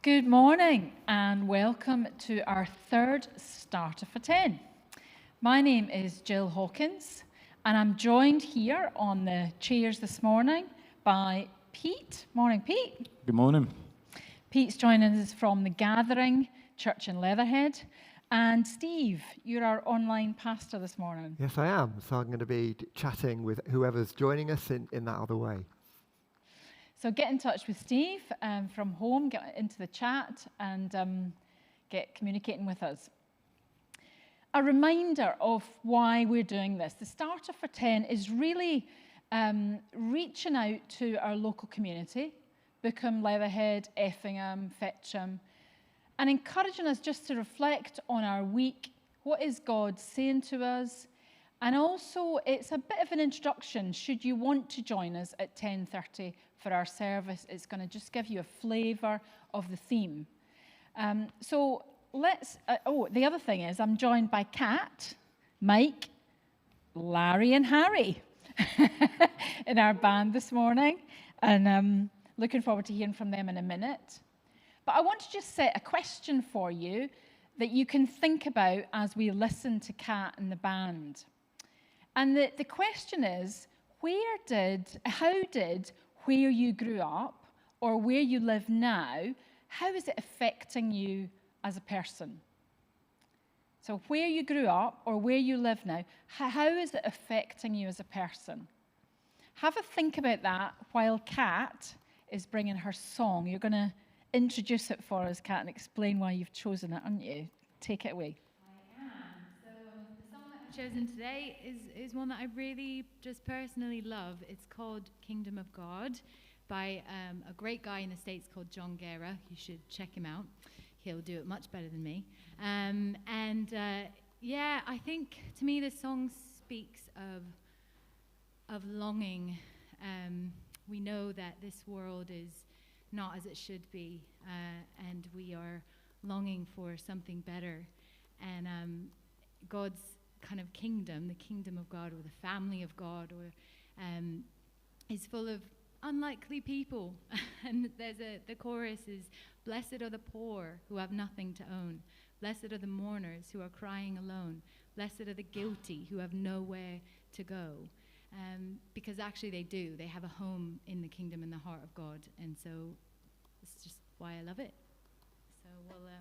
Good morning and welcome to our third Starter for 10. My name is Jill Hawkins and I'm joined here on the chairs this morning by Pete. Morning, Pete. Good morning. Pete's joining us from the Gathering Church in Leatherhead. And Steve, you're our online pastor this morning. Yes, I am. So I'm going to be chatting with whoever's joining us in that other way. So get in touch with Steve from home, get into the chat and get communicating with us. A reminder of why we're doing this. The Starter for 10 is really reaching out to our local community, Bookham, Leatherhead, Effingham, Fetcham, and encouraging us just to reflect on our week. What is God saying to us? And also, it's a bit of an introduction. Should you want to join us at 10:30 for our service, it's going to just give you a flavour of the theme. So let's, the other thing is I'm joined by Kat, Mike, Larry and Harry in our band this morning. And looking forward to hearing from them in a minute. But I want to just set a question for you that you can think about as we listen to Kat and the band. And the question is, how did where you grew up or where you live now, how is it affecting you as a person? So where you grew up or where you live now, how is it affecting you as a person? Have a think about that while Kat is bringing her song. You're going to introduce it for us, Kat, and explain why you've chosen it, aren't you? Take it away. I am. So the song that I've chosen today is one that I really just personally love. It's called Kingdom of God by a great guy in the States called John Guerra. You should check him out. He'll do it much better than me. I think to me this song speaks of longing. We know that this world is not as it should be, and we are longing for something better. And God's kind of kingdom, the kingdom of God, or the family of God, is full of unlikely people. And the chorus is, "Blessed are the poor who have nothing to own. Blessed are the mourners who are crying alone. Blessed are the guilty who have nowhere to go." Because actually they do. They have a home in the kingdom and the heart of God. And so it's just why I love it. So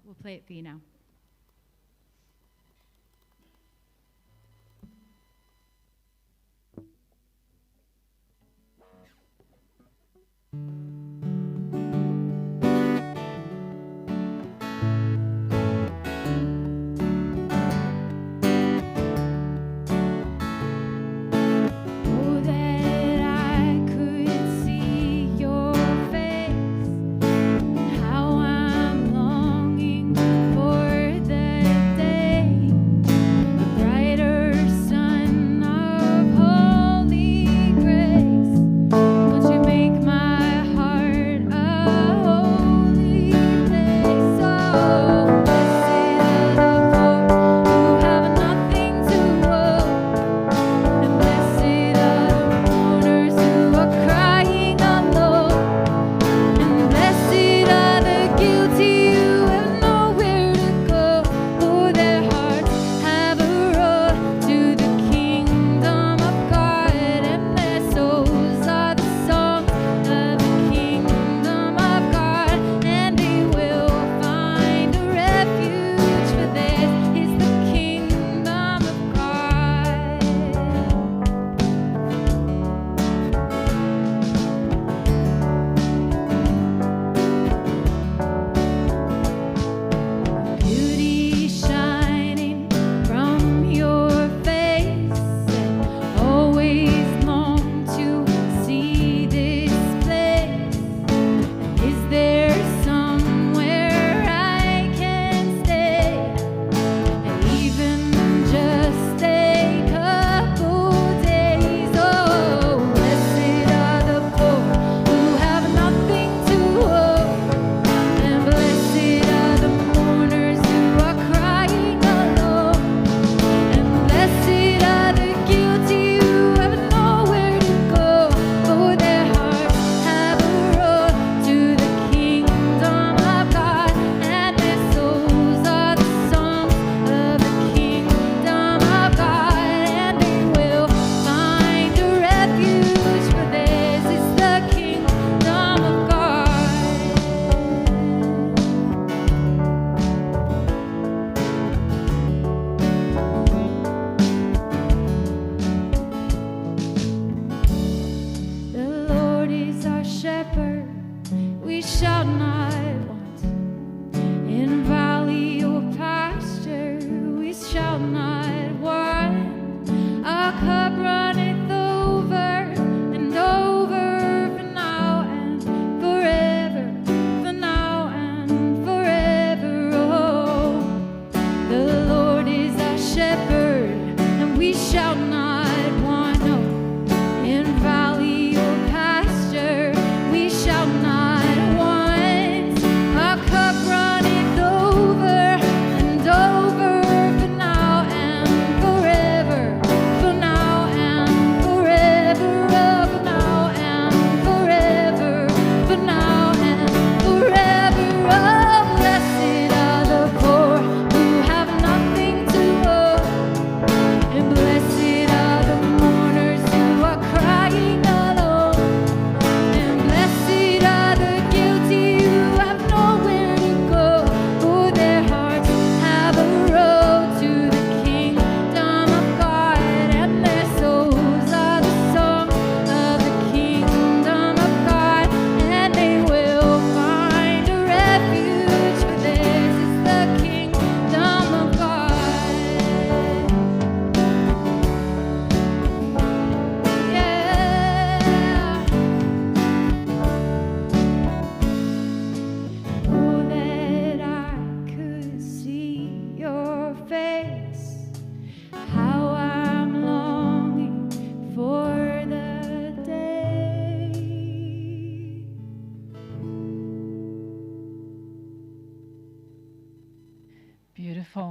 we'll play it for you now. For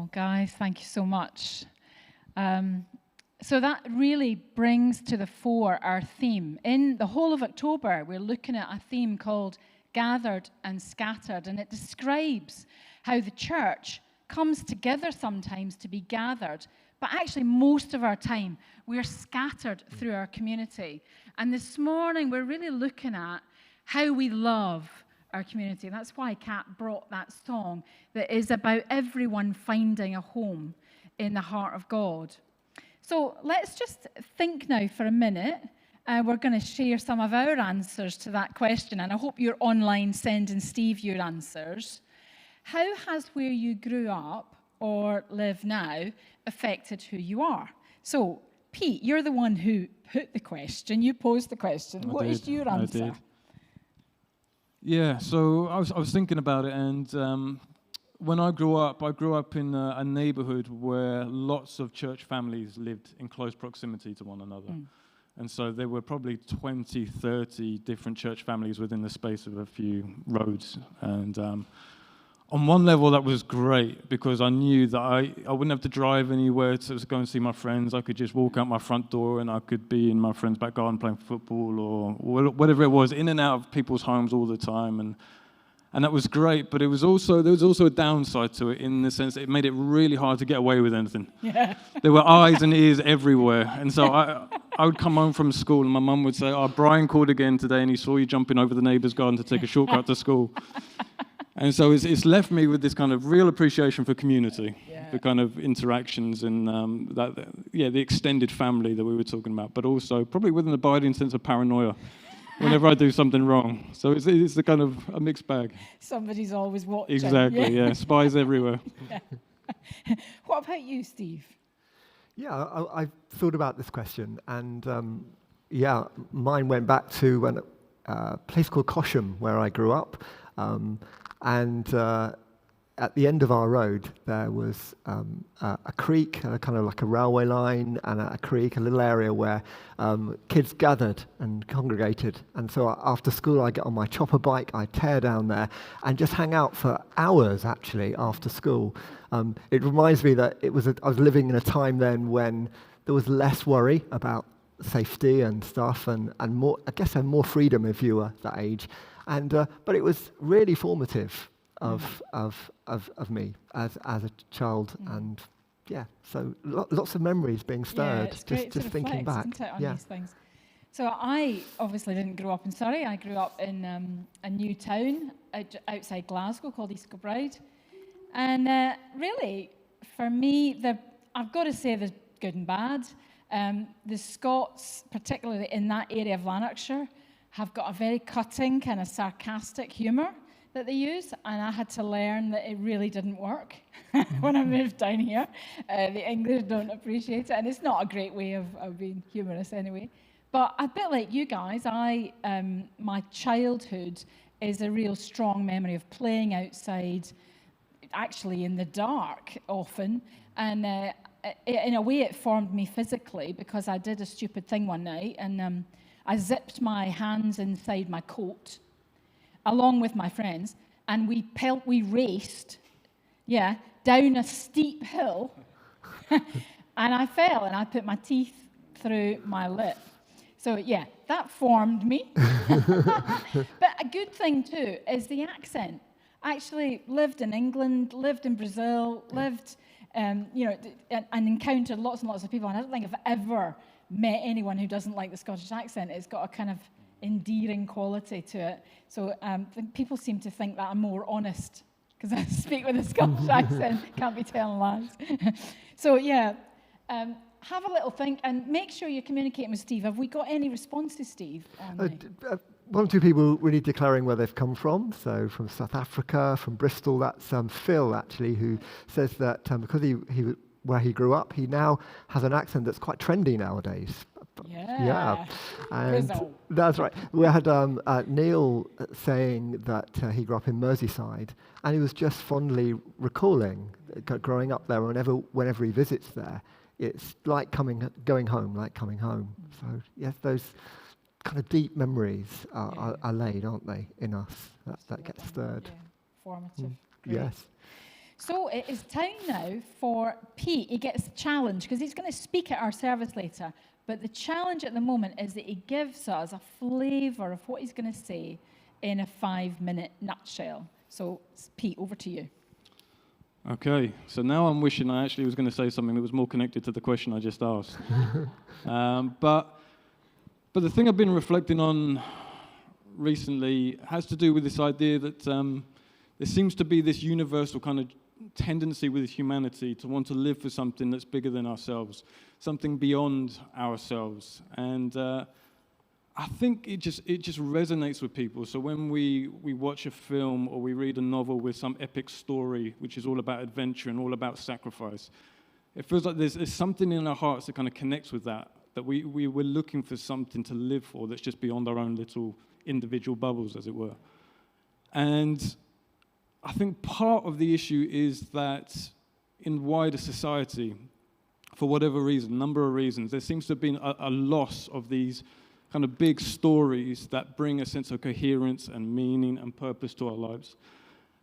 Oh, guys, thank you so much. So that really brings to the fore our theme. In the whole of October, we're looking at a theme called Gathered and Scattered, and it describes how the church comes together sometimes to be gathered, but actually most of our time we're scattered through our community. And this morning we're really looking at how we love our community. That's why Kat brought that song that is about everyone finding a home in the heart of God. So let's just think now for a minute. We're going to share some of our answers to that question, and I hope you're online sending Steve your answers. How has where you grew up or live now affected who you are? So, Pete, you're the one who put the question. You posed the question. What is your answer? I did. Yeah, so I was thinking about it, and when I grew up in a neighborhood where lots of church families lived in close proximity to one another. And so there were probably 20, 30 different church families within the space of a few roads. And on one level, that was great because I knew that I wouldn't have to drive anywhere to go and see my friends. I could just walk out my front door and I could be in my friend's back garden playing football or whatever it was, in and out of people's homes all the time. And that was great, but there was also a downside to it in the sense that it made it really hard to get away with anything. Yeah. There were eyes and ears everywhere. And so I would come home from school and my mum would say, "Oh, Brian called again today and he saw you jumping over the neighbour's garden to take a shortcut to school." And so it's left me with this kind of real appreciation for community, for kind of interactions and the extended family that we were talking about, but also probably with an abiding sense of paranoia whenever I do something wrong. So it's a kind of a mixed bag. Somebody's always watching. Exactly, yeah. Spies everywhere. Yeah. What about you, Steve? Yeah, I've thought about this question, and mine went back to a place called Cosham, where I grew up, and at the end of our road there was a creek, kind of like a railway line, and a creek, a little area where kids gathered and congregated. And so after school, I get on my chopper bike, I tear down there, and just hang out for hours actually after school. It reminds me that I was living in a time then when there was less worry about safety and stuff, and more, I guess, and more freedom if you were that age. And but it was really formative of me as a child, and so lots of memories being stirred. Just thinking back, on these things. So I obviously didn't grow up in Surrey. I grew up in a new town outside Glasgow called East Kilbride, and really for me, I've got to say there's good and bad. The Scots, particularly in that area of Lanarkshire, have got a very cutting, kind of sarcastic humour that they use, and I had to learn that it really didn't work when I moved down here. The English don't appreciate it, and it's not a great way of being humorous anyway. But a bit like you guys, my childhood is a real strong memory of playing outside, actually in the dark often, and in a way it formed me physically because I did a stupid thing one night, and I zipped my hands inside my coat along with my friends, and we raced, down a steep hill, and I fell, and I put my teeth through my lip. So that formed me. But a good thing too is the accent. I actually lived in England, lived in Brazil, lived, and encountered lots and lots of people, and I don't think I've ever met anyone who doesn't like the Scottish accent. It's got a kind of endearing quality to it. So people seem to think that I'm more honest because I speak with a Scottish accent, can't be telling lies. So have a little think and make sure you're communicating with Steve. Have we got any responses, Steve? One or two people really declaring where they've come from. So from South Africa, from Bristol, that's Phil actually, who says that because he where he grew up, he now has an accent that's quite trendy nowadays. Yeah. And that's right. We had Neil saying that he grew up in Merseyside, and he was just fondly recalling growing up there. Whenever he visits there, it's like going home. So yes, those kind of deep memories are laid, aren't they, in us? That gets stirred. Yeah. Formative. Yes. So it is time now for Pete. He gets challenged because he's going to speak at our service later. But the challenge at the moment is that he gives us a flavour of what he's going to say in a 5-minute nutshell. So Pete, over to you. Okay, so now I'm wishing I actually was going to say something that was more connected to the question I just asked. But the thing I've been reflecting on recently has to do with this idea that there seems to be this universal kind of tendency with humanity to want to live for something that's bigger than ourselves, something beyond ourselves. And I think it just resonates with people. So when we watch a film or we read a novel with some epic story, which is all about adventure and all about sacrifice, it feels like there's something in our hearts that kind of connects with that we were looking for something to live for that's just beyond our own little individual bubbles, as it were. And I think part of the issue is that in wider society, for whatever reason, number of reasons, there seems to have been a loss of these kind of big stories that bring a sense of coherence and meaning and purpose to our lives.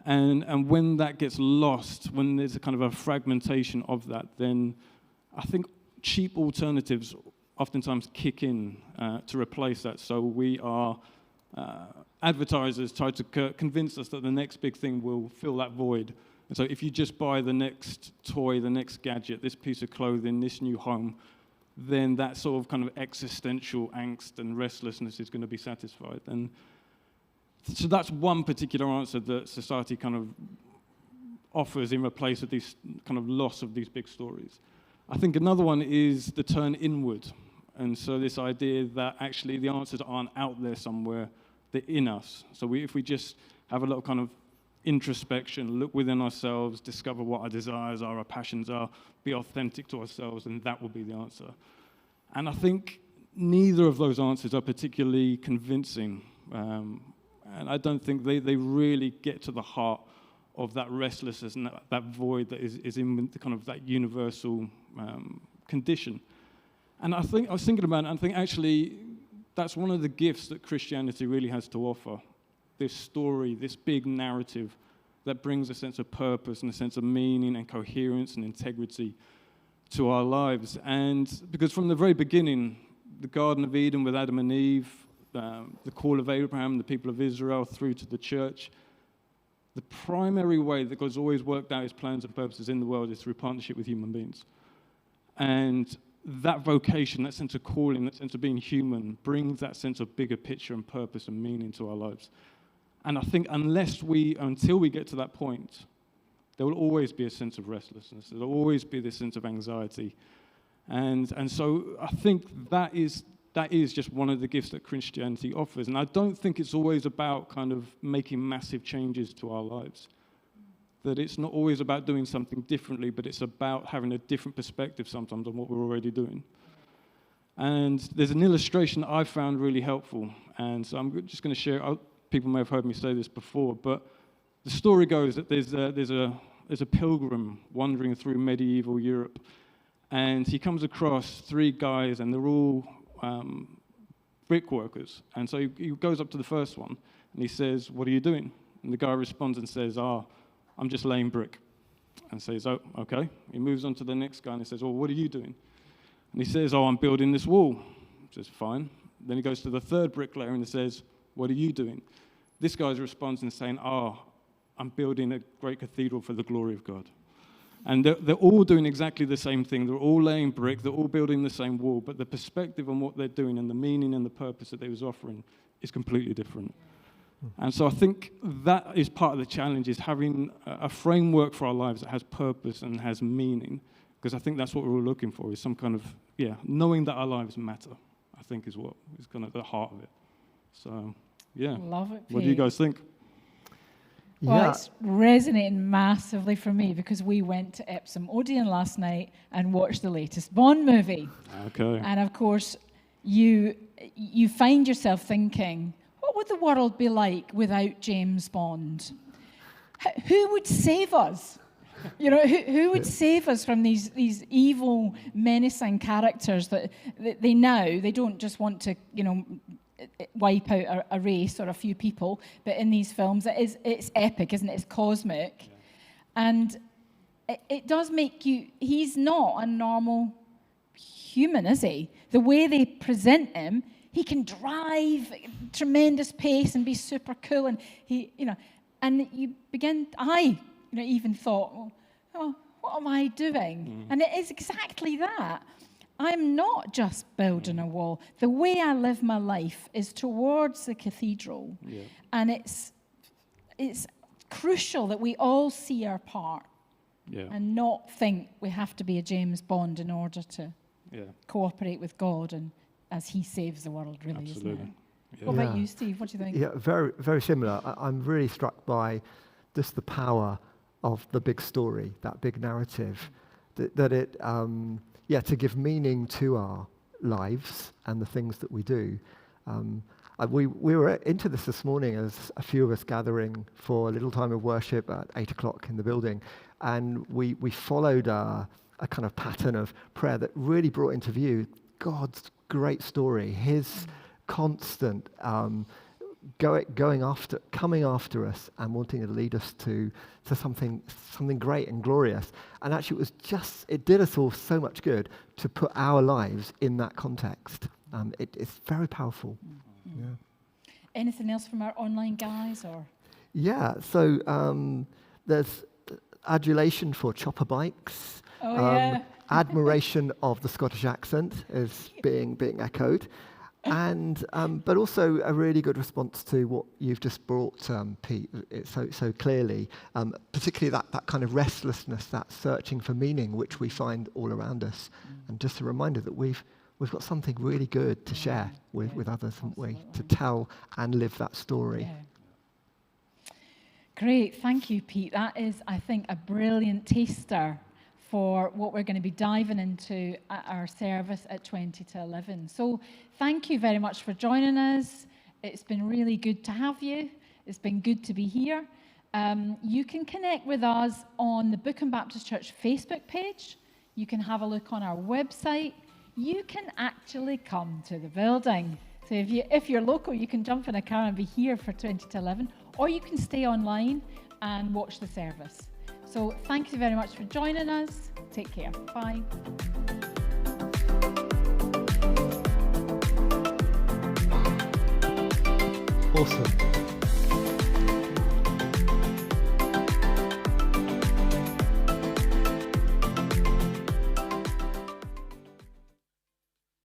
And when that gets lost, when there's a kind of a fragmentation of that, then I think cheap alternatives oftentimes kick in to replace that. So we are advertisers try to convince us that the next big thing will fill that void. And so if you just buy the next toy, the next gadget, this piece of clothing, this new home, then that sort of kind of existential angst and restlessness is going to be satisfied. And so that's one particular answer that society kind of offers in replace of this kind of loss of these big stories. I think another one is the turn inward. And so this idea that actually the answers aren't out there somewhere, they're in us. So if we just have a little kind of introspection, look within ourselves, discover what our desires are, our passions are, be authentic to ourselves, and that will be the answer. And I think neither of those answers are particularly convincing. And I don't think they really get to the heart of that restlessness and that void that is in the kind of that universal condition. And I was thinking about it, and I think actually that's one of the gifts that Christianity really has to offer. This story, this big narrative that brings a sense of purpose and a sense of meaning and coherence and integrity to our lives. And because from the very beginning, the Garden of Eden with Adam and Eve, the call of Abraham, the people of Israel, through to the church, the primary way that God's always worked out his plans and purposes in the world is through partnership with human beings. And that vocation, that sense of calling, that sense of being human, brings that sense of bigger picture and purpose and meaning to our lives. And I think until we get to that point, there will always be a sense of restlessness. There will always be this sense of anxiety. And so I think that is just one of the gifts that Christianity offers. And I don't think it's always about kind of making massive changes to our lives. That it's not always about doing something differently, but it's about having a different perspective sometimes on what we're already doing. And there's an illustration that I found really helpful. And so I'm just going to share. People may have heard me say this before, but the story goes that there's a pilgrim wandering through medieval Europe, and he comes across 3 guys, and they're all brick workers. And so he goes up to the first one, and he says, "What are you doing?" And the guy responds and says, "I'm just laying brick." And says, "Oh, okay." He moves on to the next guy, and he says, "Well, what are you doing?" And he says, "Oh, I'm building this wall." He says, "Fine." Then he goes to the third bricklayer, and he says, "What are you doing?" This guy's responds and saying, "I'm building a great cathedral for the glory of God." And they're all doing exactly the same thing. They're all laying brick. They're all building the same wall. But the perspective on what they're doing and the meaning and the purpose that they was offering is completely different. And so I think that is part of the challenge, is having a framework for our lives that has purpose and has meaning. Because I think that's what we're all looking for, is some kind of, knowing that our lives matter, I think is what is kind of the heart of it. So, yeah. Love it, Pete. What do you guys think? Well, it's resonating massively for me because we went to Epsom Odeon last night and watched the latest Bond movie. Okay. And of course, you find yourself thinking, what would the world be like without James Bond? Who would save us? You know, who would save us from these evil, menacing characters that they don't just want to, wipe out a race or a few people, but in these films it's epic, isn't it? It's cosmic. Yeah. And it does make you, he's not a normal human, is he? The way they present him, he can drive at tremendous pace and be super cool, and he, and I even thought, oh, what am I doing? And it is exactly that. I'm not just building a wall. The way I live my life is towards the cathedral. Yeah. And it's crucial that we all see our part and not think we have to be a James Bond in order to cooperate with God and as he saves the world, really, Absolutely. Isn't it? Yeah. What about you, Steve? What do you think? Yeah, very, very similar. I'm really struck by just the power of the big story, that big narrative, that it... to give meaning to our lives and the things that we do. We were into this morning as a few of us gathering for a little time of worship at 8 o'clock in the building, and we followed a kind of pattern of prayer that really brought into view God's great story, his constant coming after us and wanting to lead us to something great and glorious. And actually it did us all so much good to put our lives in that context. It's very powerful. Mm-hmm. Yeah. Anything else from our online guys? Or? Yeah, so there's adulation for chopper bikes. Admiration of the Scottish accent is being echoed. And but also a really good response to what you've just brought, Pete, so clearly, particularly that kind of restlessness, that searching for meaning, which we find all around us, and just a reminder that we've got something really good to share with others, haven't we? To tell and live that story. Yeah. Great, thank you, Pete. That is, I think, a brilliant taster for what we're going to be diving into at our service at 20 to 11. So thank you very much for joining us. It's been really good to have you. It's been good to be here. You can connect with us on the Bookham Baptist Church Facebook page. You can have a look on our website. You can actually come to the building. So if you're local, you can jump in a car and be here for 20 to 11, or you can stay online and watch the service. So thank you very much for joining us. Take care. Bye. Awesome.